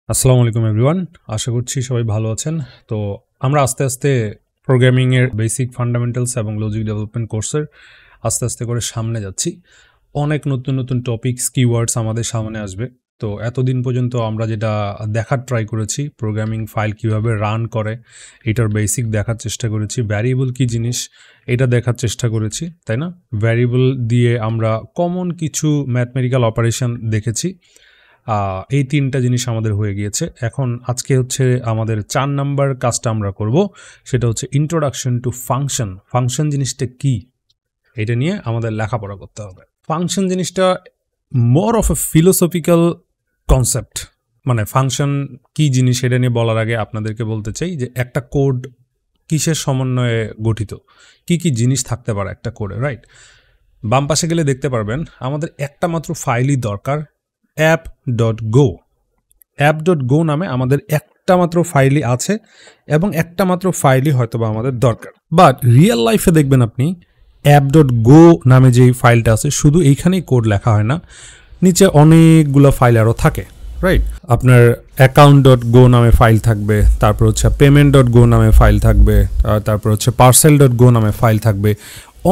আসসালামু আলাইকুম এভরিওয়ান। আশা করছি সবাই ভালো আছেন। তো আমরা আস্তে আস্তে প্রোগ্রামিং এর বেসিক ফান্ডামেন্টালস এবং লজিক ডেভেলপমেন্ট কোর্সের আস্তে আস্তে করে সামনে যাচ্ছি। অনেক নতুন নতুন টপিকস কিওয়ার্ডস আমাদের সামনে আসবে। তো এতদিন পর্যন্ত আমরা যেটা দেখার ট্রাই করেছি, প্রোগ্রামিং ফাইল কিভাবে রান করে এটার বেসিক দেখার চেষ্টা করেছি। ভ্যারিয়েবল কি জিনিস এটা দেখার চেষ্টা করেছি, তাই না? ভ্যারিয়েবল দিয়ে আমরা কমন কিছু ম্যাথমেটিক্যাল অপারেশন দেখেছি। এই তিনটা জিনিস আমাদের হয়ে গিয়েছে। এখন আজকে হচ্ছে আমাদের 4 নাম্বার কাজটা আমরা করব, সেটা হচ্ছে ইন্ট্রোডাকশন টু ফাংশন। ফাংশন জিনিসটা কি এটা নিয়ে আমাদের লেখাপড়া করতে হবে। ফাংশন জিনিসটা more of A philosophical concept. মানে ফাংশন কি জিনিস এটা নিয়ে বলার আগে আপনাদেরকে বলতে চাই যে একটা কোড কিসের সমন্বয়ে গঠিত, কি কি জিনিস থাকতে পারে একটা কোডে, রাইট? বাম পাশে গেলে দেখতে পারবেন আমাদের একটা মাত্র ফাইলই দরকার, app.go। app.go নামে আমাদের একটা মাত্র ফাইলই আছে এবং একটা মাত্র ফাইলই হয়তোবা আমাদের দরকার। বাট রিয়েল লাইফে দেখবেন আপনি app.go নামে যেই ফাইলটা আছে শুধু এইখানেই কোড লেখা হয় না, নিচে অনেকগুলো ফাইল আরও থাকে, রাইট? আপনার account.go নামে ফাইল থাকবে, তারপর হচ্ছে payment.go নামে ফাইল থাকবে, তারপর হচ্ছে parcel.go নামে ফাইল থাকবে,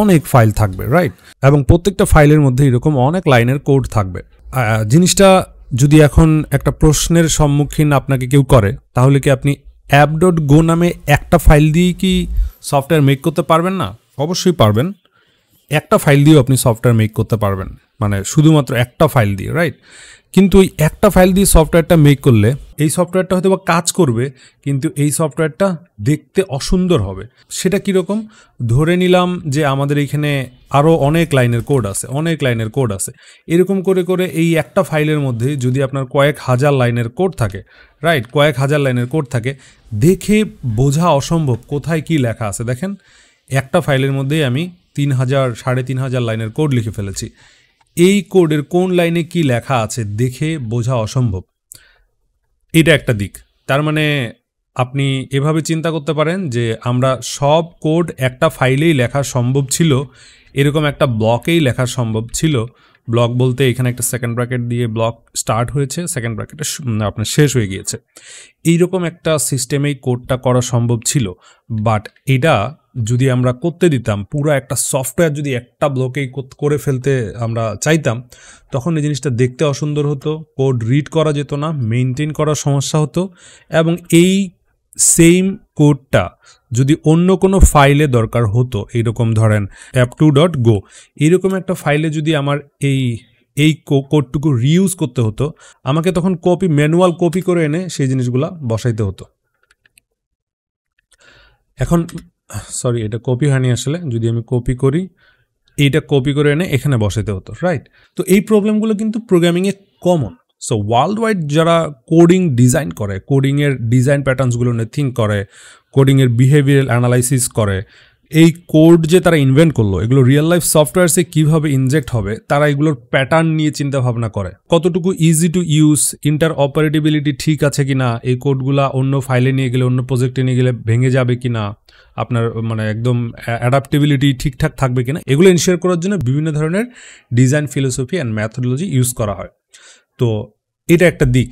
অনেক ফাইল থাকবে, রাইট? এবং প্রত্যেকটা ফাইলের মধ্যে এরকম অনেক লাইনের কোড থাকবে। জিনিসটা যদি এখন একটা প্রশ্নের সম্মুখীন আপনাকে কেউ করে, তাহলে কি আপনি app.go নামে একটা ফাইল দিয়ে কি সফটওয়্যার মেক করতে পারবেন না? অবশ্যই পারবেন। একটা ফাইল দিয়েও আপনি সফটওয়্যার মেক করতে পারবেন, মানে শুধুমাত্র একটা ফাইল দিয়ে, রাইট? কিন্তু ওই একটা ফাইল দিয়ে সফটওয়্যারটা মেক করলে এই সফটওয়্যারটা হয়তো বা কাজ করবে, কিন্তু এই সফটওয়্যারটা দেখতে অসুন্দর হবে। সেটা কীরকম? ধরে নিলাম যে আমাদের এইখানে আরও অনেক লাইনের কোড আছে। এরকম করে করে এই একটা ফাইলের মধ্যে যদি আপনার কয়েক হাজার লাইনের কোড থাকে, রাইট? কয়েক হাজার লাইনের কোড থাকে, দেখে বোঝা অসম্ভব কোথায় কি লেখা আছে। দেখেন, একটা ফাইলের মধ্যেই আমি 3,000-3,500 লাইনের কোড লিখে ফেলেছি। এই কোডের কোন লাইনে কি লেখা আছে দেখে বোঝা অসম্ভব। এটা একটা দিক। তার মানে আপনি এভাবে চিন্তা করতে পারেন যে আমরা সব কোড একটা ফাইলেই লেখা সম্ভব ছিল, এরকম একটা ব্লকেই লেখা সম্ভব ছিল। ব্লক বলতে এখানে একটা সেকেন্ড ব্র্যাকেট দিয়ে ব্লক স্টার্ট হয়েছে, সেকেন্ড ব্র্যাকেটে আপনার শেষ হয়ে গিয়েছে, এইরকম একটা সিস্টেমেই কোডটা করা সম্ভব ছিল। বাট এটা যদি আমরা করতে দিতাম, পুরো একটা সফটওয়্যার যদি একটা ব্লকেই করে ফেলতে আমরা চাইতাম, তখন এই জিনিসটা দেখতে অসুন্দর হতো, কোড রিড করা যেত না, মেনটেন করার সমস্যা হতো। এবং এই সেম কোডটা যদি অন্য কোনো ফাইলে দরকার হতো, এইরকম ধরেন app2.go, এইরকম একটা ফাইলে যদি আমার এই কোডটুকু রিইউজ করতে হতো, আমাকে তখন ম্যানুয়াল কপি করে এনে সেই জিনিসগুলা বসাইতে হতো। এখন সরি, এটা কপি হয়নি আসলে, যদি আমি কপি করি, এইটা কপি করে এনে এখানে বসাইতে হতো, রাইট? তো এই প্রবলেমগুলো কিন্তু প্রোগ্রামিংয়ে কমন। সো ওয়ার্ল্ড ওয়াইড যারা কোডিং ডিজাইন করে, কোডিংয়ের ডিজাইন প্যাটার্নসগুলো নিয়ে থিঙ্ক করে, কোডিংয়ের বিহেভিয়ারাল অ্যানালাইসিস করে, এই কোড যে তারা ইনভেন্ট করলো, এগুলো রিয়েল লাইফ সফটওয়্যারসে কীভাবে ইনজেক্ট হবে, তারা এগুলোর প্যাটার্ন নিয়ে চিন্তা ভাবনা করে। কতটুকু ইজি টু ইউজ, ইন্টার অপারেটিবিলিটি ঠিক আছে কিনা, এই কোডগুলা অন্য ফাইলে নিয়ে গেলে, অন্য প্রজেক্টে নিয়ে গেলে ভেঙে যাবে কিনা, আপনার মানে একদম অ্যাডাপ্টেবিলিটি ঠিকঠাক থাকবে কিনা, এগুলো ইনশিওর করার জন্য বিভিন্ন ধরনের design philosophy and methodology use করা হয়। তো এটা একটা দিক।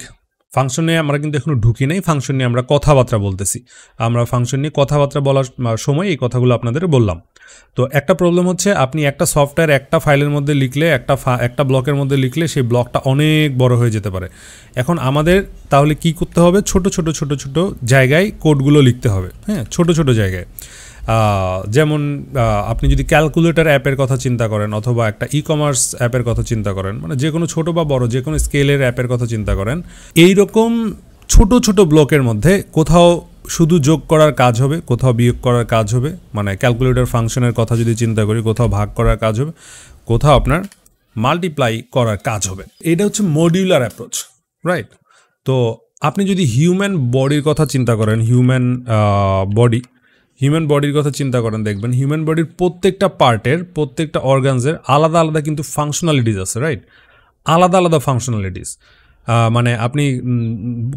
ফাংশন নিয়ে আমরা কিন্তু এখনো ঢুকি নাই, ফাংশন নিয়ে আমরা কথাবার্তা বলতেছি। আমরা ফাংশন নিয়ে কথাবার্তা বলার সময় এই কথাগুলো আপনাদের বললাম। তো একটা প্রবলেম হচ্ছে, আপনি একটা সফটওয়্যার একটা ফাইলের মধ্যে লিখলে, একটা ব্লকের মধ্যে লিখলে সেই ব্লকটা অনেক বড় হয়ে যেতে পারে। এখন আমাদের তাহলে কি করতে হবে? ছোট ছোট জায়গায় কোডগুলো লিখতে হবে, হ্যাঁ, ছোট ছোট জায়গায়। যেমন আপনি যদি ক্যালকুলেটর অ্যাপের কথা চিন্তা করেন, অথবা একটা ই কমার্স অ্যাপের কথা চিন্তা করেন, মানে যে কোনো ছোটো বা বড় যে কোনো স্কেলের অ্যাপের কথা চিন্তা করেন, এইরকম ছোট ছোট ব্লকের মধ্যে কোথাও শুধু যোগ করার কাজ হবে, কোথাও বিয়োগ করার কাজ হবে, মানে ক্যালকুলেটর ফাংশনের কথা যদি চিন্তা করি, কোথাও ভাগ করার কাজ হবে, কোথাও আপনার মাল্টিপ্লাই করার কাজ হবে। এটা হচ্ছে মডিউলার অ্যাপ্রোচ, রাইট? তো আপনি যদি হিউম্যান বডির কথা চিন্তা করেন, হিউম্যান বডির কথা চিন্তা করেন, দেখবেন হিউম্যান বডির প্রত্যেকটা পার্টের, প্রত্যেকটা অর্গানসের আলাদা আলাদা কিন্তু ফাংশনালিটিস আছে, রাইট? আলাদা আলাদা ফাংশনালিটিস। মানে আপনি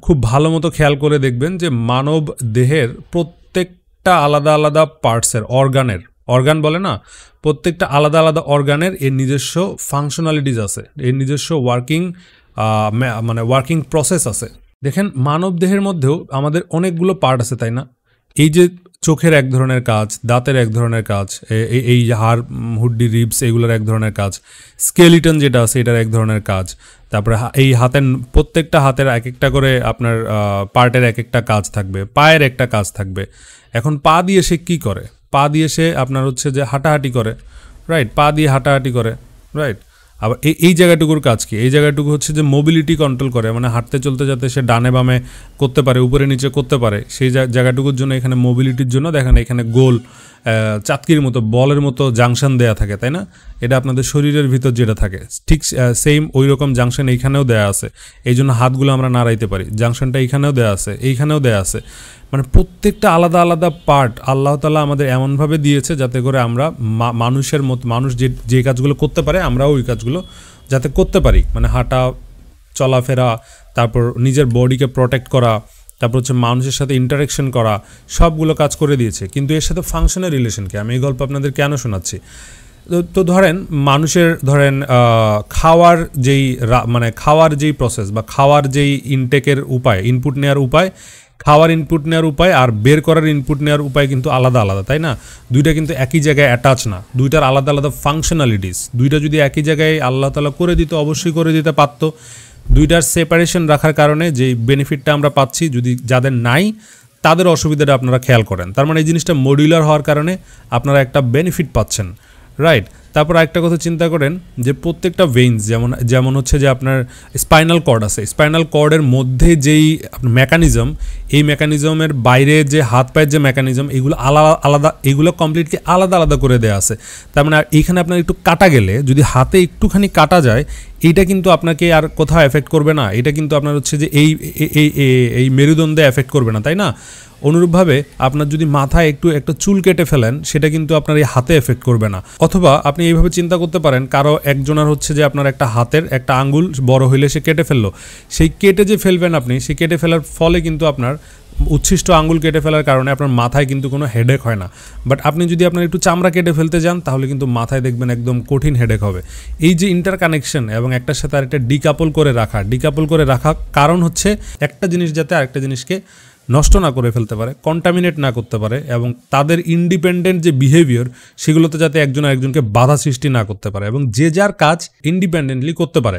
খুব ভালো মতো খেয়াল করে দেখবেন যে মানব দেহের প্রত্যেকটা আলাদা আলাদা পার্টসের, অর্গান বলে না, প্রত্যেকটা আলাদা আলাদা অর্গানের এর নিজস্ব ফাংশনালিটিস আছে, এর নিজস্ব ওয়ার্কিং প্রসেস আছে। দেখেন মানব দেহের মধ্যেও আমাদের অনেকগুলো পার্ট আছে, তাই না? এই যে চোখের এক ধরনের কাজ, দাঁতের এক ধরনের কাজ, এই হাড়, হুড্ডি, রিবস এগুলোর এক ধরনের কাজ, স্কেলিটন যেটা আছে এটার এক ধরনের কাজ, তারপরে এই হাতের প্রত্যেকটা হাতের এক একটা করে আপনার পার্টের এক একটা কাজ থাকবে, পায়ের একটা কাজ থাকবে। এখন পা দিয়ে সে কী করে? পা দিয়ে সে আপনার হচ্ছে যে হাঁটাহাঁটি করে, রাইট? পা দিয়ে হাঁটাহাঁটি করে, রাইট? আবার এই জায়গাটুকুর কাজ কি? এই জায়গাটুকু হচ্ছে যে মোবিলিটি কন্ট্রোল করে, মানে হাঁটতে চলতে যাতে সে ডানে বামে করতে পারে, উপরে নিচে করতে পারে, সেই জায়গাটুকুর জন্য এখানে মোবিলিটির জন্য দেখেন এখানে গোল চাতকির মতো বলের মতো জাংশন দেয়া থাকে, তাই না? এটা আপনাদের শরীরের ভিতর যেটা থাকে ঠিক সেম ওই রকম জাংশন এইখানেও দেয়া আছে। এই জন্য হাতগুলো আমরা নাড়াইতে পারি, জাংশনটা এইখানেও দেয়া আছে, এইখানেও দেয়া আছে। মানে প্রত্যেকটা আলাদা আলাদা পার্ট আল্লাহ তাআলা আমাদের এমনভাবে দিয়েছে যাতে করে আমরা মানুষের মতো, মানুষ যে কাজগুলো করতে পারে আমরাও ওই কাজগুলো যাতে করতে পারি, মানে হাঁটা, চলাফেরা, তারপর নিজের বডিকে প্রোটেক্ট করা, তারপর হচ্ছে মানুষের সাথে ইন্টারাকশন করা, সবগুলো কাজ করে দিয়েছে। কিন্তু এর সাথে ফাংশনের রিলেশনকে আমি এই গল্প আপনাদের কেন শোনাচ্ছি? তো ধরেন মানুষের খাওয়ার যেই প্রসেস বা খাওয়ার যেই ইনটেকের উপায়, ইনপুট নেওয়ার উপায়, খাওয়ার ইনপুট নেওয়ার উপায় আর বের করার ইনপুট নেওয়ার উপায় কিন্তু আলাদা আলাদা, তাই না? দুইটা কিন্তু একই জায়গায় অ্যাটাচ না, দুইটার আলাদা আলাদা ফাংশনালিটিস। দুইটা যদি একই জায়গায় আল্লাহ তাআলা করে দিত, অবশ্যই করে দিতে পারত। দুইটার সেপারেশন রাখার কারণে যেই বেনিফিটটা আমরা পাচ্ছি, যদি যাদের নাই তাদের অসুবিধাটা আপনারা খেয়াল করেন। তার মানে এই জিনিসটা মডিউলার হওয়ার কারণে আপনারা একটা বেনিফিট পাচ্ছেন, রাইট? তারপর একটা কথা চিন্তা করেন যে প্রত্যেকটা ভেইনস যেমন হচ্ছে যে আপনার স্পাইনাল কর্ড আছে, স্পাইনাল কর্ডের মধ্যে যেই মেকানিজম, এই মেকানিজমের বাইরে যে হাত পায়ের যে মেকানিজম, এগুলো আলাদা, এগুলো কমপ্লিটলি আলাদা আলাদা করে দেওয়া আছে। তার মানে এইখানে আপনার একটু কাটা গেলে, যদি হাতে একটুখানি কাটা যায়, এইটা কিন্তু আপনাকে আর কোথাও এফেক্ট করবে না, এটা কিন্তু আপনার হচ্ছে যে এই মেরুদণ্ডে এফেক্ট করবে না, তাই না? অনুরূপভাবে আপনার যদি মাথায় একটু চুল কেটে ফেলেন, সেটা কিন্তু আপনার এই হাতে এফেক্ট করবে না। অথবা আপনি এইভাবে চিন্তা করতে পারেন, কারো একজনের হচ্ছে যে আপনার একটা হাতের একটা আঙ্গুল বড় হইলে সে কেটে ফেললো, সেই কেটে যে ফেলবেন আপনি, সেই কেটে ফেলার ফলে কিন্তু আপনার উচ্ছিষ্ট আঙ্গুল কেটে ফেলার কারণে আপনার মাথায় কিন্তু কোনো হেডেক হয় না। বাট আপনি যদি আপনার একটু চামড়া কেটে ফেলতে যান, তাহলে কিন্তু মাথায় দেখবেন একদম কঠিন হেডেক হবে। এই যে ইন্টারকানেকশন এবং একটার সাথে আরেকটা ডিকাপল করে রাখা কারণ হচ্ছে একটা জিনিস যাতে আরেকটা জিনিসকে নষ্ট না করে ফেলতে পারে, কন্টামিনেট না করতে পারে, এবং তাদের ইন্ডিপেন্ডেন্ট যে বিহেভিয়ার সেগুলোতে যাতে একজন আরেকজনকে বাধা সৃষ্টি না করতে পারে, এবং যে যার কাজ ইন্ডিপেন্ডেন্টলি করতে পারে।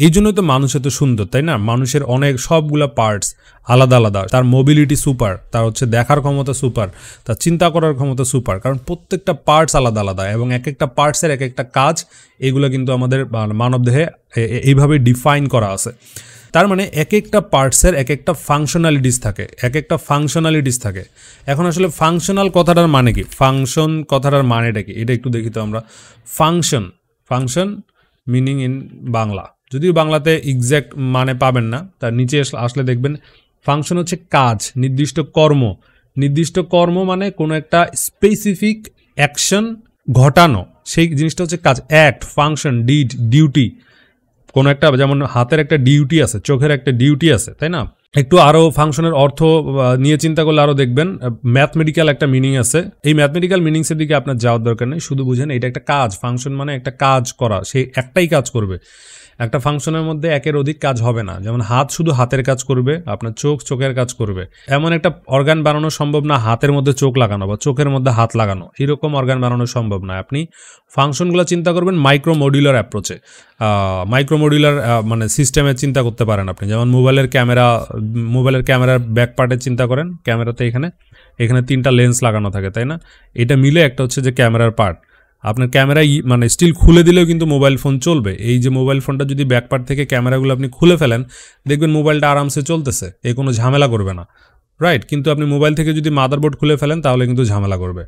এই জন্যই তো মানুষ এত সুন্দর, তাই না? মানুষের অনেক সবগুলা পার্টস আলাদা আলাদা, তার মোবিলিটি সুপার, তার হচ্ছে দেখার ক্ষমতা সুপার, তার চিন্তা করার ক্ষমতা সুপার, কারণ প্রত্যেকটা পার্টস আলাদা আলাদা এবং এক একটা পার্টসের এক একটা কাজ, এগুলো কিন্তু আমাদের মানবদেহে এইভাবে ডিফাইন করা আছে। তার মানে এক একটা পার্টসের এক একটা ফাংশনালিটিস থাকে। এখন আসলে ফাংশনাল কথাটার মানে কি, ফাংশন কথাটার মানেটা কি, এটা একটু দেখি তো আমরা। ফাংশন মিনিং ইন বাংলা, যদিও বাংলাতে এক্স্যাক্ট মানে পাবেন না, তার নিচে আসলে দেখবেন ফাংশন হচ্ছে কাজ, নির্দিষ্ট কর্ম মানে কোনো একটা স্পেসিফিক অ্যাকশন ঘটানো, সেই জিনিসটা হচ্ছে কাজ। Act, function, did, duty. কোনো একটা, যেমন হাতের একটা ডিউটি আছে, চোখের একটা ডিউটি আছে, তাই না? একটু আরও ফাংশনের অর্থ নিয়ে চিন্তা করলে আরও দেখবেন ম্যাথমেটিক্যাল একটা মিনিং আছে। এই ম্যাথমেটিক্যাল মিনিংসের দিকে আপনার যাওয়ার দরকার নেই, শুধু বুঝেন এটা একটা কাজ। ফাংশন মানে একটা কাজ করা, সে একটাই কাজ করবে। একটা ফাংশনের মধ্যে একের অধিক কাজ হবে না। যেমন হাত শুধু হাতের কাজ করবে, আপনার চোখের কাজ করবে। এমন একটা অর্গান বানানো সম্ভব না হাতের মধ্যে চোখ লাগানো বা চোখের মধ্যে হাত লাগানো, এরকম অর্গান বানানো সম্ভব না। আপনি ফাংশনগুলো চিন্তা করবেন মাইক্রো মডিউলার অ্যাপ্রোচে, মানে সিস্টেমে চিন্তা করতে পারেন আপনি। যেমন মোবাইলের ক্যামেরার ব্যাক পার্টে চিন্তা করেন, ক্যামেরাতে এখানে 3টা লেন্স লাগানো থাকে, তাই না? এটা মিলে একটা হচ্ছে যে ক্যামেরার পার্ট। আপনার ক্যামেরা মানে স্টিল খুলে দিলেও কিন্তু মোবাইল ফোন চলবে। এই যে মোবাইল ফোনটা যদি ব্যাকপার্ট থেকে ক্যামেরাগুলো আপনি খুলে ফেলেন, দেখবেন মোবাইলটা আরামসে চলতেছে, কোনো ঝামেলা করবে না, রাইট? কিন্তু আপনি মোবাইল থেকে যদি মাদারবোর্ড খুলে ফেলেন, তাহলে কিন্তু ঝামেলা করবে,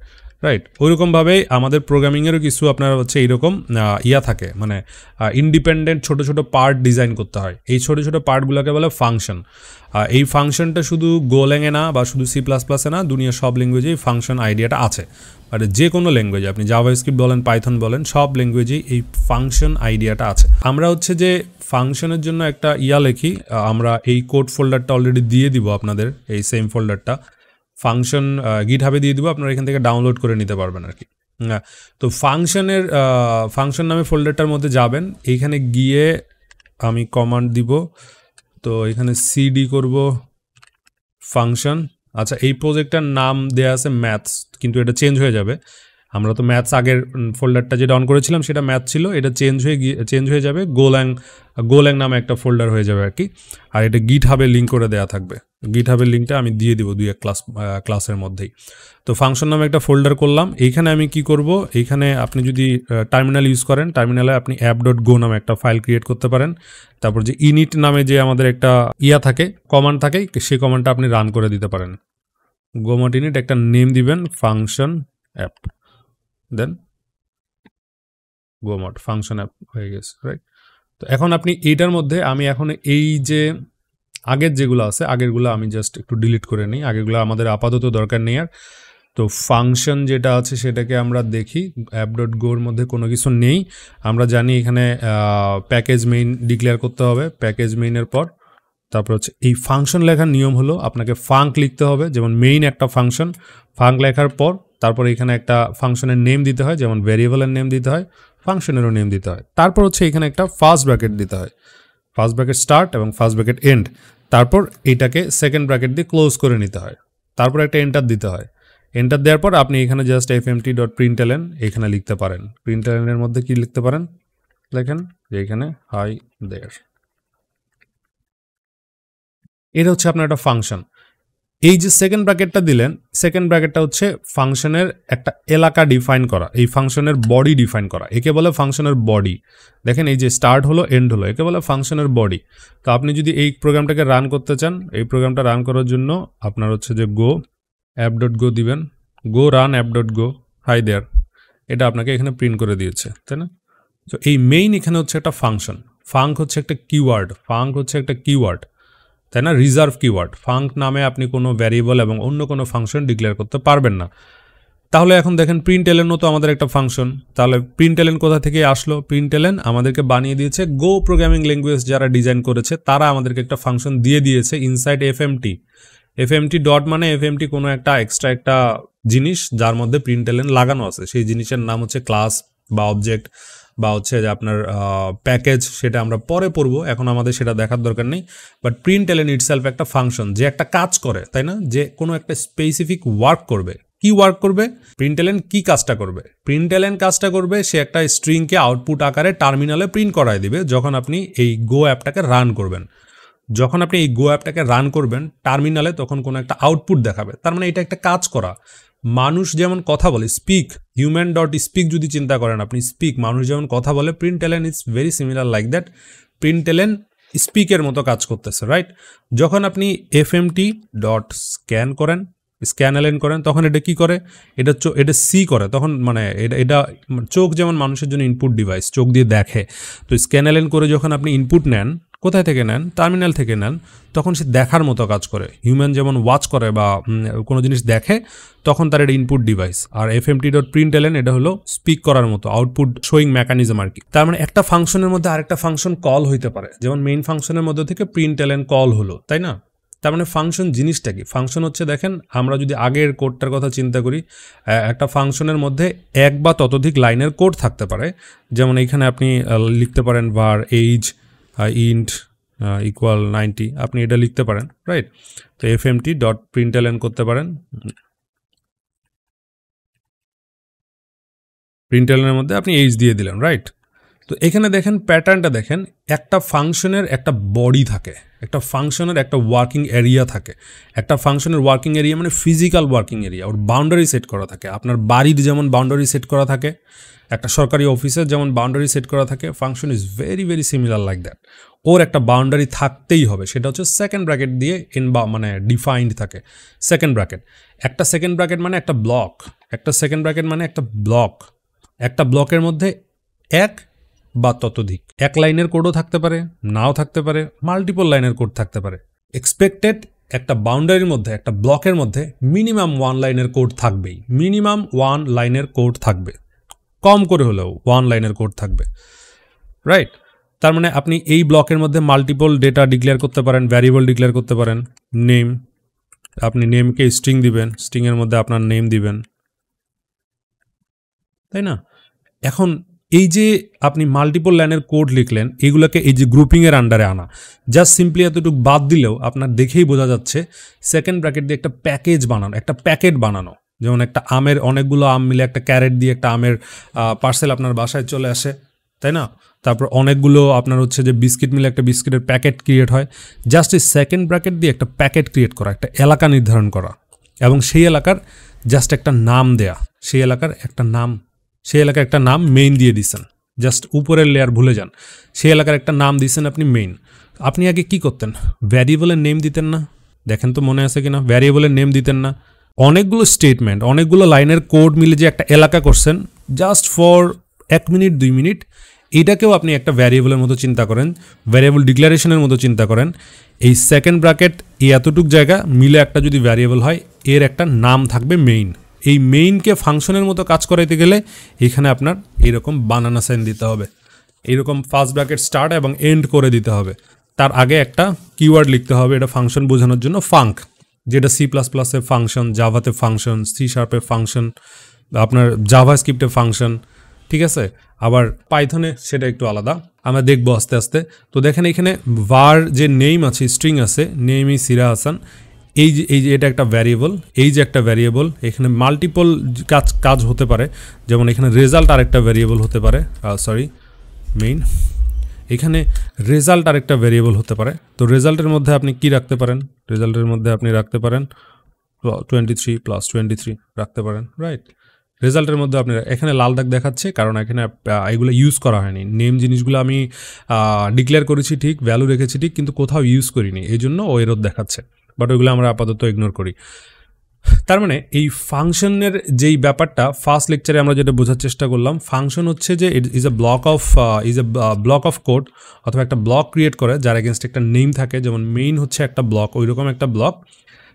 রাইট? ওইরকমভাবেই আমাদের প্রোগ্রামিংয়েরও কিছু আপনার হচ্ছে এইরকম থাকে, মানে ইন্ডিপেন্ডেন্ট ছোটো ছোটো পার্ট ডিজাইন করতে হয়। এই ছোটো ছোটো পার্টগুলোকে বলে ফাংশন। এই ফাংশনটা শুধু গোল্যাংয়ে না বা শুধু C++-এ না, দুনিয়ার সব ল্যাঙ্গুয়েজেই ফাংশন আইডিয়াটা আছে। মানে যে কোনো ল্যাঙ্গুয়েজে, আপনি জাভাস্ক্রিপ্ট বলেন, পাইথন বলেন, সব ল্যাঙ্গুয়েজেই এই ফাংশন আইডিয়াটা আছে। আমরা হচ্ছে যে ফাংশনের জন্য একটা লিখি, আমরা এই কোড ফোল্ডারটা অলরেডি দিয়ে দিব আপনাদের, এই সেম ফোল্ডারটা ফাংশন গিটহাবে দিয়ে দিব, আপনারা এখান থেকে ডাউনলোড করে নিতে পারবেন আর কি। তো ফাংশন নামে ফোল্ডারটার মধ্যে যাবেন, এইখানে গিয়ে আমি কমান্ড দিব তো এখানে সিডি করব ফাংশন। আচ্ছা, এই প্রজেক্টটার নাম দেয়া আছে ম্যাথস, কিন্তু এটা চেঞ্জ হয়ে যাবে। আমরা তো ম্যাথস আগের ফোল্ডারটা যেটা অন করেছিলাম সেটা ম্যাথ ছিল, এটা চেঞ্জ হয়ে যাবে, গোল্যাং নামে একটা ফোল্ডার হয়ে যাবে আর কি। আর এটা গিটহাবে লিঙ্ক করে দেওয়া থাকবে। গিটহাবের লিঙ্কটা আমি দিয়ে দিব 2-1 ক্লাসের মধ্যেই। তো ফাংশন নামে একটা ফোল্ডার করলাম। এইখানে আমি কি করব, এইখানে আপনি যদি টার্মিনাল ইউজ করেন, টার্মিনালে আপনি app.go নামে একটা ফাইল ক্রিয়েট করতে পারেন। তারপর যে init নামে যে আমাদের একটা থাকে, কমান্ড থাকে, সেই কমান্ডটা আপনি রান করে দিতে পারেন। go.init একটা নেম দিবেন ফাংশন অ্যাপ, দেন go.mod ফাংশন অ্যাপ হয়ে গেছে, রাইট। তো এখন আপনি এইটার মধ্যে আমি এখন এই যে আগের যেগুলো আছে আগেরগুলো আমি জাস্ট একটু ডিলিট করে নিই, আগেরগুলো আমাদের আপাতত দরকার নেই আর। তো ফাংশন যেটা আছে সেটাকে আমরা দেখি, app.go এর মধ্যে কোনো কিছু নেই। আমরা জানি এখানে প্যাকেজ মেইন ডিক্লেয়ার করতে হবে, প্যাকেজ মেইনের পর তারপর হচ্ছে এই ফাংশন লেখার নিয়ম হলো আপনাকে ফাঙ্ক লিখতে হবে, যেমন মেইন একটা ফাংশন, ফাঙ্ক লেখার পর তারপর এখানে একটা ফাংশনের নেম দিতে হয়, যেমন ভ্যারিয়েবলের নেম দিতে হয়, ফাংশনেরও নেম দিতে হয়। তারপর হচ্ছে এখানে একটা ফার্স্ট ব্র্যাকেট দিতে হয়, ফার্স্ট ব্র্যাকেট স্টার্ট এবং ফার্স্ট ব্র্যাকেট এন্ড। তারপর এটাকে সেকেন্ড ব্র্যাকেট দিয়ে ক্লোজ করে নিতে হয়। তারপর একটা এন্টার দিতে হয়। এন্টার দেওয়ার পর আপনি এখানে জাস্ট fmt.println এখানে লিখতে পারেন। println এর মধ্যে কি লিখতে পারেন, দেখেন যে এখানে হাই দেয়ার। এটা হচ্ছে আপনার একটা ফাংশন। এই যে সেকেন্ড ব্র্যাকেটটা দিলেন, সেকেন্ড ব্র্যাকেটটা হচ্ছে ফাংশনের একটা এলাকা ডিফাইন করা, এই ফাংশনের বডি ডিফাইন করা, একে বলে ফাংশনের বডি। দেখেন এই যে স্টার্ট হলো এন্ড হলো, একে বলে ফাংশনের বডি। তো আপনি যদি এই প্রোগ্রামটাকে রান করতে চান, এই প্রোগ্রামটা রান করার জন্য আপনার হচ্ছে যে go app.go দিবেন, go run app.go, hi there. এটা আপনাকে এখানে প্রিন্ট করে দিয়েছে, তাই না? তো এই মেইন এখানে হচ্ছে একটা ফাংশন, ফাঙ্ক হচ্ছে একটা কিওয়ার্ড, ফাঙ্ক হচ্ছে একটা কিওয়ার্ড, তাই না? Reserve keyword. ফাঙ্ক নামে আপনি কোনো ভ্যারিয়েবল এবং অন্য কোনো ফাংশন ডিক্লেয়ার করতে পারবেন না। তাহলে এখন দেখেন প্রিন্টএলএনও তো আমাদের একটা ফাংশন। তাহলে প্রিন্টএলএন কোথা থেকে আসলো? প্রিন্টএলএন আমাদেরকে বানিয়ে দিয়েছে গো প্রোগ্রামিং ল্যাঙ্গুয়েজ যারা ডিজাইন করেছে তারা আমাদেরকে একটা ফাংশন দিয়ে দিয়েছে ইনসাইড এফএমটি। এফএমটি ডট মানে এফএমটি কোনো একটা এক্সট্রা একটা জিনিস যার মধ্যে প্রিন্টএলএন লাগানো আছে, সেই জিনিসের নাম হচ্ছে ক্লাস বা অবজেক্ট বা হচ্ছে যে আপনার প্যাকেজ, সেটা আমরা পরে পড়বো, এখন আমাদের সেটা দেখার দরকার নেই। বাট প্রিন্টএলএন ইটসেলফ একটা ফাংশন যে একটা কাজ করে, তাই না? যে কোনো একটা স্পেসিফিক ওয়ার্ক করবে। কি ওয়ার্ক করবে? প্রিন্টএলএন কি কাজটা করবে? প্রিন্টএলএন কাজটা করবে সে একটা স্ট্রিংকে আউটপুট আকারে টার্মিনালে প্রিন্ট করায় দিবে যখন আপনি এই গো অ্যাপটাকে রান করবেন। যখন আপনি এই গো অ্যাপটাকে রান করবেন টার্মিনালে, তখন কোনো একটা আউটপুট দেখাবে। তার মানে এটা একটা কাজ করা। মানুষ যেমন কথা বলে, স্পিক, হিউম্যান ডট স্পিক যদি চিন্তা করেন আপনি, স্পিক, মানুষ যেমন কথা বলে, println is very similar like that. Println স্পিকের মতো কাজ করতেছে, রাইট? যখন আপনি এফএমটি ডট স্ক্যানএলএন করেন তখন এটা কি করে? এটা সি করে, তখন মানে এটা চোখ যেমন মানুষের জন্য ইনপুট ডিভাইস, চোখ দিয়ে দেখে। তো স্ক্যানএলএন করে যখন আপনি ইনপুট নেন, কোথায় থেকে নেন? টার্মিনাল থেকে নেন, তখন সে দেখার মতো কাজ করে। হিউম্যান যেমন ওয়াচ করে বা কোনো জিনিস দেখে, তখন তার এটা ইনপুট ডিভাইস। আর fmt.println এটা হলো স্পিক করার মতো আউটপুট শোয়িং মেকানিজম আর কি। তার মানে একটা ফাংশনের মধ্যে আরেকটা ফাংশন কল হইতে পারে, যেমন মেইন ফাংশনের মধ্যে থেকে প্রিন্টএলএন কল হলো, তাই না? তার মানে ফাংশন জিনিসটা কি? ফাংশন হচ্ছে, দেখেন আমরা যদি আগের কোডটার কথা চিন্তা করি, একটা ফাংশনের মধ্যে এক বা ততোধিক লাইনের কোড থাকতে পারে। যেমন এইখানে আপনি লিখতে পারেন var age ইন্ট ইকুয়াল 90, আপনি এটা লিখতে পারেন, রাইট? তো fmt.println করতে পারেন, প্রিন্টএলএনের মধ্যে আপনি এইজ দিয়ে দিলেন, রাইট? তো এখানে দেখেন প্যাটার্নটা দেখেন, একটা ফাংশনের একটা বডি থাকে, একটা ফাংশনের একটা ওয়ার্কিং এরিয়া থাকে। একটা ফাংশনের ওয়ার্কিং এরিয়া মানে ফিজিক্যাল ওয়ার্কিং এরিয়া, ওর বাউন্ডারি সেট করা থাকে। আপনার বাড়ির যেমন বাউন্ডারি সেট করা থাকে, একটা সরকারি অফিসের যেমন বাউন্ডারি সেট করা থাকে, function is very very similar like that. ওর একটা বাউন্ডারি থাকতেই হবে, সেটা হচ্ছে সেকেন্ড ব্র্যাকেট দিয়ে মানে ডিফাইন্ড থাকে। সেকেন্ড ব্র্যাকেট, একটা সেকেন্ড ব্র্যাকেট মানে একটা ব্লক, একটা সেকেন্ড ব্র্যাকেট মানে একটা ব্লক। একটা ব্লকের মধ্যে এক বা ততোধিক এক লাইনের কোডও থাকতে পারে, নাও থাকতে পারে, মাল্টিপল লাইনের কোড থাকতে পারে। এক্সপেক্টেড একটা বাউন্ডারির মধ্যে, একটা ব্লকের মধ্যে মিনিমাম 1 লাইনের কোড থাকবেই, মিনিমাম 1 লাইনের কোড থাকবে, কম করে হলেও 1 লাইনের কোড থাকবে, রাইট? তার মানে আপনি এই ব্লকের মধ্যে মাল্টিপল ডেটা ডিক্লেয়ার করতে পারেন, ভ্যারিয়েবল ডিক্লেয়ার করতে পারেন। নেম, আপনি নেমকে স্ট্রিং দিবেন, স্ট্রিংয়ের মধ্যে আপনার নেম দিবেন, তাই না? এখন এই যে আপনি মাল্টিপল লাইনের কোড লিখলেন, এগুলোকে এই যে গ্রুপিংয়ের আন্ডারে আনা, জাস্ট সিম্পলি এতটুকু বাদ দিলেও আপনার দেখেই বোঝা যাচ্ছে সেকেন্ড ব্র্যাকেট দিয়ে একটা প্যাকেজ বানানো, একটা প্যাকেট বানানো। যেমন একটা আমের অনেকগুলো আম মিলে একটা ক্যারেট দিয়ে একটা আমের পার্সেল আপনার বাসায় চলে আসে, তাই না? তারপর অনেকগুলো আপনার হচ্ছে যে বিস্কিট মিলে একটা বিস্কিটের প্যাকেট ক্রিয়েট হয়। জাস্ট এই সেকেন্ড ব্র্যাকেট দিয়ে একটা প্যাকেট ক্রিয়েট করা, একটা এলাকা নির্ধারণ করা, এবং সেই এলাকার জাস্ট একটা নাম দেয়া, সেই এলাকার একটা নাম মেইন দিয়ে দিচ্ছেন। জাস্ট উপরের লেয়ার ভুলে যান, সেই এলাকার একটা নাম দিচ্ছেন আপনি মেইন। আপনি আগে কি করতেন? ভ্যারিয়েবলের নেম দিতেন না? দেখেন তো মনে আছে কিনা, ভ্যারিয়েবলের নেম দিতেন না? অনেকগুলো স্টেটমেন্ট, অনেকগুলো লাইনের কোড মিলে যে একটা এলাকা করছেন জাস্ট ফর 1 মিনিট 2 মিনিট, এটাকেও আপনি একটা ভ্যারিয়েবলের মতো চিন্তা করেন, ভ্যারিয়েবল ডিক্লারেশনের মতো চিন্তা করেন। এই সেকেন্ড ব্র্যাকেট এই এতটুক জায়গা মিলে একটা যদি ভ্যারিয়েবল হয়, এর একটা নাম থাকবে মেইন। এই মেইনকে ফাংশনের মতো কাজ করাইতে গেলে এখানে আপনার এইরকম বানানা সাইন দিতে হবে, এইরকম ফার্স্ট ব্র্যাকেট স্টার্ট এবং এন্ড করে দিতে হবে। তার আগে একটা কিওয়ার্ড লিখতে হবে, এটা ফাংশন বোঝানোর জন্য, ফাঙ্ক, যেটা C++-এ ফাংশন, জাভাতে ফাংশন, C#-এ ফাংশন, আপনার জাভা স্ক্রিপ্টে ফাংশন, ঠিক আছে? আবার পাইথনে সেটা একটু আলাদা, আমরা দেখবো আস্তে আস্তে। তো দেখেন এখানে var যে নেম আছে, স্ট্রিং আছে, নেম ইজ সিরা হাসান, এই যে এটা একটা ভ্যারিয়েবল, এই যে একটা ভ্যারিয়েবল, এখানে মাল্টিপল কাজ হতে পারে। যেমন এখানে রেজাল্ট আরেকটা ভ্যারিয়েবল হতে পারে, মেইন, এখানে রেজাল্ট আরেকটা ভ্যারিয়েবল হতে পারে। তো রেজাল্টের মধ্যে আপনি কি রাখতে পারেন? রেজাল্টের মধ্যে আপনি রাখতে পারেন 23 + 23 রাখতে পারেন, রাইট? রেজাল্টের মধ্যে আপনি এখানে লাল দাগ দেখাচ্ছে কারণ এখানে এগুলো ইউজ করা হয়নি। নেম জিনিসগুলো আমি ডিক্লেয়ার করেছি ঠিক, ভ্যালু রেখেছি ঠিক, কিন্তু কোথাও ইউজ করিনি, এই জন্য ও এরর দেখাচ্ছে। বাট ওইগুলো আমরা আপাতত ইগনোর করি। তার মানে এই ফাংশনের যেই ব্যাপারটা ফার্স্ট লেকচারে আমরা যেটা বোঝার চেষ্টা করলাম, ফাংশন হচ্ছে যে is a block of code, অথবা একটা ব্লক ক্রিয়েট করে যার এগেনস্ট একটা নেম থাকে। যেমন মেইন হচ্ছে একটা ব্লক, ওইরকম একটা ব্লক,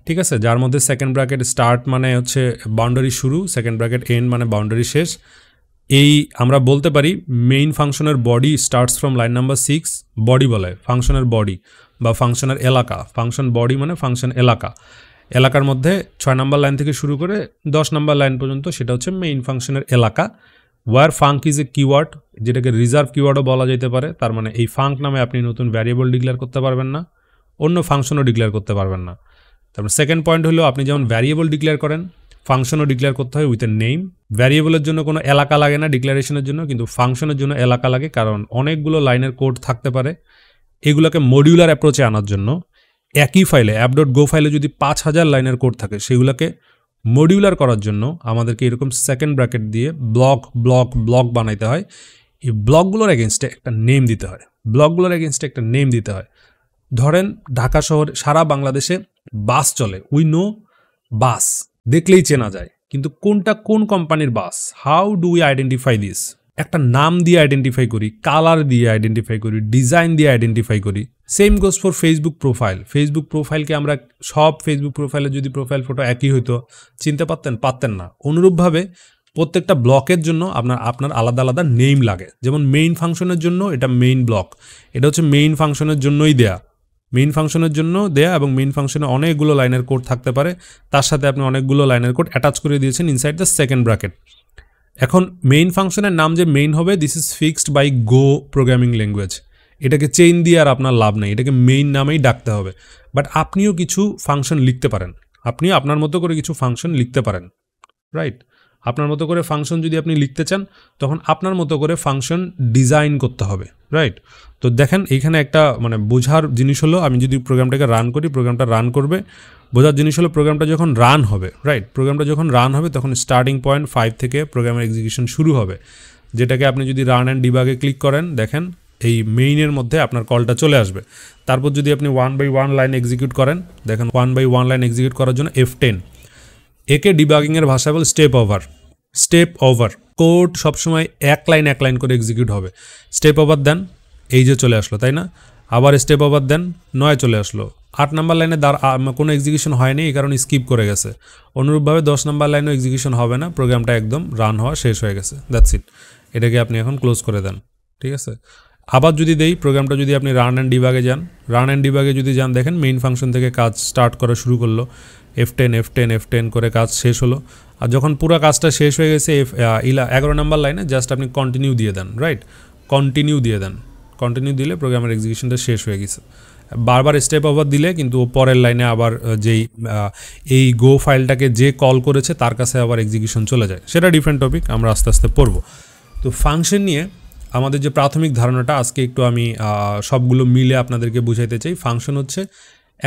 ঠিক আছে, যার মধ্যে সেকেন্ড ব্র্যাকেট স্টার্ট মানে হচ্ছে বাউন্ডারি শুরু, সেকেন্ড ব্র্যাকেট এন্ড মানে বাউন্ডারি শেষ। এই আমরা বলতে পারি মেইন ফাংশনের body starts from line number 6, body বলে ফাংশনের বডি বা ফাংশনের এলাকা। ফাংশন বডি মানে ফাংশন এলাকা, এলাকার মধ্যে 6 নম্বর লাইন থেকে শুরু করে 10 নম্বর লাইন পর্যন্ত সেটা হচ্ছে মেইন ফাংশনের এলাকা। War func is a keyword, যেটাকে রিজার্ভ কিওয়ার্ডও বলা যেতে পারে। তার মানে এই ফাঙ্ক নামে আপনি নতুন ভ্যারিয়েবল ডিক্লেয়ার করতে পারবেন না, অন্য ফাংশনও ডিক্লেয়ার করতে পারবেন না। তারপর সেকেন্ড পয়েন্ট হলো, আপনি যেমন ভ্যারিয়েবল ডিক্লেয়ার করেন, ফাংশনও ডিক্লেয়ার করতে হয় উইথ এ নেম। ভ্যারিয়েবলের জন্য কোনো এলাকা লাগে না ডিক্লারেশনের জন্য, কিন্তু ফাংশনের জন্য এলাকা লাগে, কারণ অনেকগুলো লাইনের কোড থাকতে পারে। এগুলোকে মডিউলার অ্যাপ্রোচে আনার জন্য একই ফাইলে app.go ফাইলে যদি 5000 লাইনের কোড থাকে, সেগুলোকে মডিউলার করার জন্য আমাদেরকে এরকম সেকেন্ড ব্র্যাকেট দিয়ে ব্লক বানাইতে হয়। এই ব্লকগুলোর এগেনস্টে একটা নেম দিতে হয়। ধরেন ঢাকা শহর, সারা বাংলাদেশে বাস চলে, উই নো বাস, দেখলেই চেনা যায়, কিন্তু কোনটা কোন কোম্পানির bus, how do we identify this? একটা নাম দিয়ে আইডেন্টিফাই করি, কালার দিয়ে আইডেন্টিফাই করি, ডিজাইন দিয়ে আইডেন্টিফাই করি। সেম গোজ ফর ফেসবুক প্রোফাইলকে আমরা সব ফেসবুক প্রোফাইলে যদি প্রোফাইল ফটো একই হইতো, চিনতে পারতেন না। অনুরূপভাবে প্রত্যেকটা ব্লকের জন্য আপনার আলাদা আলাদা নেম লাগে। যেমন মেইন ফাংশনের জন্য এটা মেইন ব্লক, এটা হচ্ছে মেইন ফাংশনের জন্যই দেয়া, এবং মেইন ফাংশনে অনেকগুলো লাইনের কোড থাকতে পারে, তার সাথে আপনি অনেকগুলো লাইনের কোড অ্যাটাচ করে দিয়েছেন ইনসাইড দ্য সেকেন্ড ব্র্যাকেট। এখন মেইন ফাংশনের নাম যে মেইন হবে, this is fixed by go programming language. এটাকে চেইন দিয়ে আর আপনার লাভ নেই, এটাকে মেইন নামেই ডাকতে হবে। বাট আপনিও কিছু ফাংশন লিখতে পারেন, আপনি আপনার মতো করে কিছু ফাংশন লিখতে পারেন, রাইট? আপনার মতো করে ফাংশন যদি আপনি লিখতে চান, তখন আপনার মতো করে ফাংশন ডিজাইন করতে হবে, রাইট? তো দেখেন এইখানে একটা মানে বোঝার জিনিস হলো, আমি যদি প্রোগ্রামটাকে রান করি, প্রোগ্রামটা রান করবে, বোঝার জিনিস হলো প্রোগ্রামটা যখন রান হবে, রাইট? প্রোগ্রামটা যখন রান হবে তখন স্টার্টিং পয়েন্ট 5 থেকে প্রোগ্রামের এক্সিকিউশন শুরু হবে, যেটাকে আপনি যদি রান অ্যান্ড ডিবাগে ক্লিক করেন, দেখেন এই মেইনের মধ্যে আপনার কলটা চলে আসবে। তারপর যদি আপনি 1 by 1 লাইন এক্সিকিউট করেন, দেখেন 1 by 1 লাইন এক্সিকিউট করার জন্য F10, একে ডিবাগিংয়ের ভাষায় বল স্টেপ ওভার। কোড সবসময় এক লাইন করে এক্সিকিউট হবে। স্টেপ ওভার দেন, এই যে চলে আসলো, তাই না? আবার স্টেপ ওভার দেন, 9 চলে আসলো। 8 নাম্বার লাইনে কোনো এক্সিকিউশন হয়নি, এই কারণে স্কিপ করে গেছে। অনুরূপভাবে 10 নাম্বার লাইনেও এক্সিকিউশন হবে না, প্রোগ্রামটা একদম রান হওয়া শেষ হয়ে গেছে, দ্যাটস ইট। এটাকে আপনি এখন ক্লোজ করে দেন, ঠিক আছে? আবার যদি দেই প্রোগ্রামটা, যদি আপনি রান অ্যান্ড ডিবাগে যদি যান, দেখেন মেইন ফাংশন থেকে কাজ স্টার্ট করা শুরু করলো, F10 করে কাজ শেষ হলো। আর যখন পুরো কাজটা শেষ হয়ে গেছে 11 নম্বর লাইনে জাস্ট আপনি কন্টিনিউ দিয়ে দেন, রাইট? কন্টিনিউ দিয়ে দেন, কন্টিনিউ দিলে প্রোগ্রামের এক্সিকিউশনটা শেষ হয়ে গেছে। বারবার স্টেপ ওভার দিলে কিন্তু পরের লাইনে আবার যেই এই গো ফাইলটাকে যে কল করেছে তার কাছে আবার এক্সিকিউশন চলে যায়, সেটা ডিফারেন্ট টপিক, আমরা আস্তে আস্তে পড়ব। তো ফাংশন নিয়ে আমাদের যে প্রাথমিক ধারণাটা আজকে একটু আমি সবগুলো মিলে আপনাদেরকে বুঝাইতে চাই। ফাংশন হচ্ছে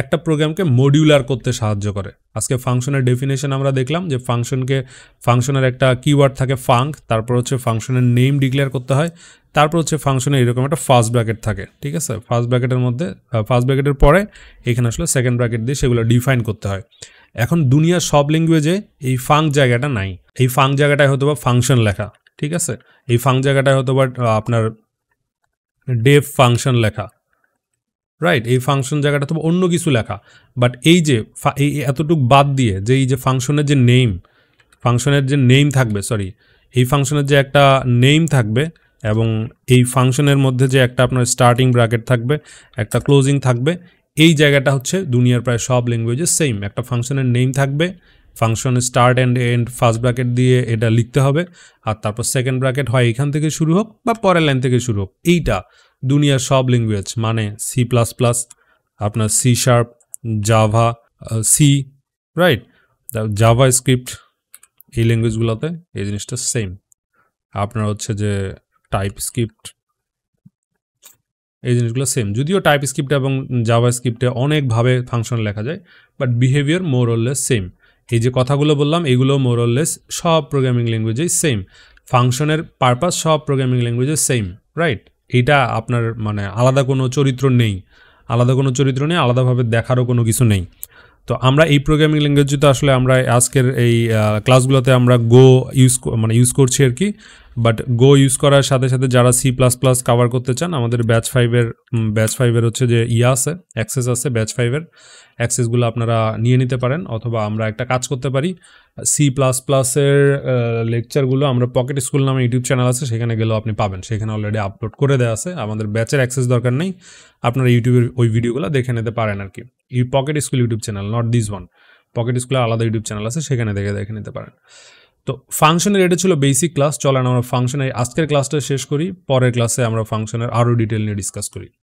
একটা প্রোগ্রামকে মডিউলার করতে সাহায্য করে। আজকে ফাংশনের ডেফিনেশন আমরা দেখলাম যে ফাংশনের একটা কিওয়ার্ড থাকে ফাঙ্ক, তারপর হচ্ছে ফাংশনের নেম ডিক্লেয়ার করতে হয়, তারপর হচ্ছে ফাংশনে এরকম একটা ফার্স্ট ব্র্যাকেট থাকে, ঠিক আছে? ফার্স্ট ব্র্যাকেটের মধ্যে ফার্স্ট ব্র্যাকেটের পরে এখানে আসলে সেকেন্ড ব্র্যাকেট দিয়ে সেগুলো ডিফাইন করতে হয়। এখন দুনিয়ার সব ল্যাঙ্গুয়েজে এই ফাঙ্ক জায়গাটা নাই। এই ফাঙ্ক জায়গাটায় হয়তো বা ফাংশন লেখা, ঠিক আছে? এই ফাঙ্ক জায়গাটায় হয়তো বা আপনার ডেফ ফাংশন লেখা, রাইট? এই ফাংশন জায়গাটা তো অন্য কিছু লেখা। বাট এই যে এই এতটুকু বাদ দিয়ে যে এই যে ফাংশনের যে নেম থাকবে, এই ফাংশনের যে একটা নেম থাকবে এবং এই ফাংশনের মধ্যে যে একটা আপনার স্টার্টিং ব্র্যাকেট থাকবে, একটা ক্লোজিং থাকবে, এই জায়গাটা হচ্ছে দুনিয়ার প্রায় সব ল্যাঙ্গুয়েজে সেম। একটা ফাংশনের নেম থাকবে, ফাংশনের start and end first bracket দিয়ে এটা লিখতে হবে, আর তারপর সেকেন্ড ব্র্যাকেট হয় এখান থেকে শুরু হোক বা পরের লাইন থেকে শুরু হোক। এইটা দুনিয়ার সব ল্যাঙ্গুয়েজ, মানে C++, আপনার C#, Java, C, right, JavaScript, এই ল্যাঙ্গুয়েজগুলোতে এই জিনিসটা সেম। আপনার হচ্ছে যে টাইপ স্ক্রিপ্ট, এই জিনিসগুলো সেম। যদিও টাইপ স্ক্রিপ্ট এবং জাভা স্ক্রিপ্টে অনেকভাবে ফাংশন লেখা যায়, but behaviour more or less same. এই যে কথাগুলো বললাম এগুলো মোর অর লেস সব প্রোগ্রামিং ল্যাঙ্গুয়েজেই সেম। ফাংশনের পারপাস সব প্রোগ্রামিং ল্যাঙ্গুয়েজে সেম, রাইট? এইটা আপনার মানে আলাদা কোনো চরিত্র নেই, আলাদাভাবে দেখারও কোনো কিছু নেই। তো আমরা এই প্রোগ্রামিং ল্যাঙ্গুয়েজটা আসলে আমরা আজকের এই ক্লাসগুলোতে আমরা গো ইউজ করছি আর কি। বাট গো ইউজ করার সাথে সাথে যারা C++ কভার করতে চান, আমাদের ব্যাচ ফাইভের হচ্ছে যে আছে, অ্যাক্সেস আছে, ব্যাচ 5-এর অ্যাক্সেসগুলো আপনারা নিয়ে নিতে পারেন। অথবা আমরা একটা কাজ করতে পারি, C++-এর লেকচারগুলো আমরা পকেট স্কুল নামে ইউটিউব চ্যানেল আছে, সেখানে গেলেও আপনি পাবেন, সেখানে অলরেডি আপলোড করে দেওয়া আছে। আমাদের ব্যাচের অ্যাক্সেস দরকার নেই, আপনারা ইউটিউবের ওই ভিডিওগুলো দেখে নিতে পারেন আর কি। এই pocket school YouTube channel, not this one. Pocket স্কুলের আলাদা ইউটিউব চ্যানেল আছে, সেখানে দেখে নিতে পারেন। তো ফাংশনের এটা ছিল বেসিক ক্লাস। চলেন আমরা ফাংশনের আজকের ক্লাসটা শেষ করি, পরের ক্লাসে আমরা ফাংশনের আরও ডিটেল নিয়ে ডিসকাস করি।